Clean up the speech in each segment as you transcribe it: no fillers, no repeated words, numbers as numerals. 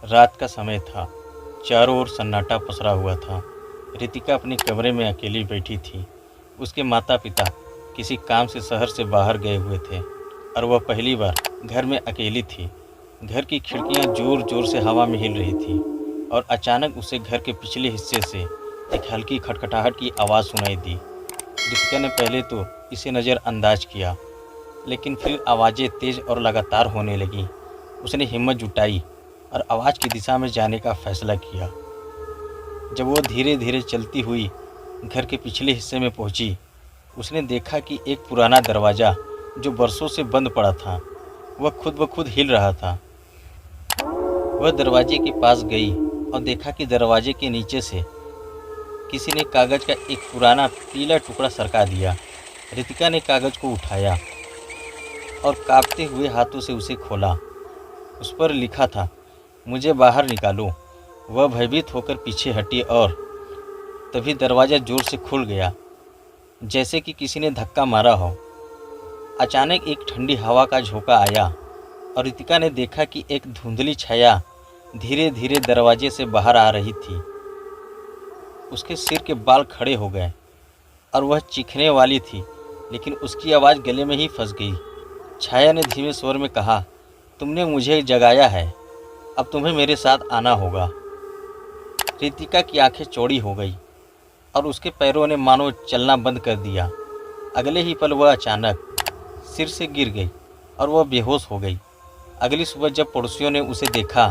रात का समय था। चारों ओर सन्नाटा पसरा हुआ था। रितिका अपने कमरे में अकेली बैठी थी। उसके माता पिता किसी काम से शहर से बाहर गए हुए थे और वह पहली बार घर में अकेली थी। घर की खिड़कियां जोर जोर से हवा में हिल रही थी और अचानक उसे घर के पिछले हिस्से से एक हल्की खटखटाहट की आवाज़ सुनाई दी। रितिका ने पहले तो इसे नज़रअंदाज किया, लेकिन फिर आवाज़ें तेज़ और लगातार होने लगीं। उसने हिम्मत जुटाई और आवाज़ की दिशा में जाने का फैसला किया। जब वो धीरे धीरे चलती हुई घर के पिछले हिस्से में पहुंची, उसने देखा कि एक पुराना दरवाज़ा जो बरसों से बंद पड़ा था, वह खुद ब खुद हिल रहा था। वह दरवाजे के पास गई और देखा कि दरवाजे के नीचे से किसी ने कागज़ का एक पुराना पीला टुकड़ा सरका दिया। रितिका ने कागज़ को उठाया और कांपते हुए हाथों से उसे खोला। उस पर लिखा था, मुझे बाहर निकालो। वह भयभीत होकर पीछे हटी और तभी दरवाज़ा जोर से खुल गया, जैसे कि किसी ने धक्का मारा हो। अचानक एक ठंडी हवा का झोंका आया और रितिका ने देखा कि एक धुंधली छाया धीरे धीरे दरवाजे से बाहर आ रही थी। उसके सिर के बाल खड़े हो गए और वह चीखने वाली थी, लेकिन उसकी आवाज़ गले में ही फंस गई। छाया ने धीमे स्वर में कहा, तुमने मुझे जगाया है, अब तुम्हें मेरे साथ आना होगा। रितिका की आंखें चौड़ी हो गई और उसके पैरों ने मानो चलना बंद कर दिया। अगले ही पल वह अचानक सिर से गिर गई और वह बेहोश हो गई। अगली सुबह जब पड़ोसियों ने उसे देखा,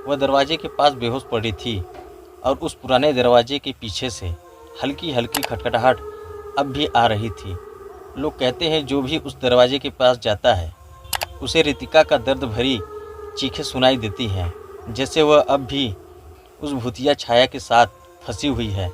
वह दरवाजे के पास बेहोश पड़ी थी और उस पुराने दरवाजे के पीछे से हल्की हल्की खटखटाहट अब भी आ रही थी। लोग कहते हैं जो भी उस दरवाजे के पास जाता है, उसे रितिका का दर्द भरी चीखें सुनाई देती हैं, जैसे वह अब भी उस भूतिया छाया के साथ फंसी हुई है।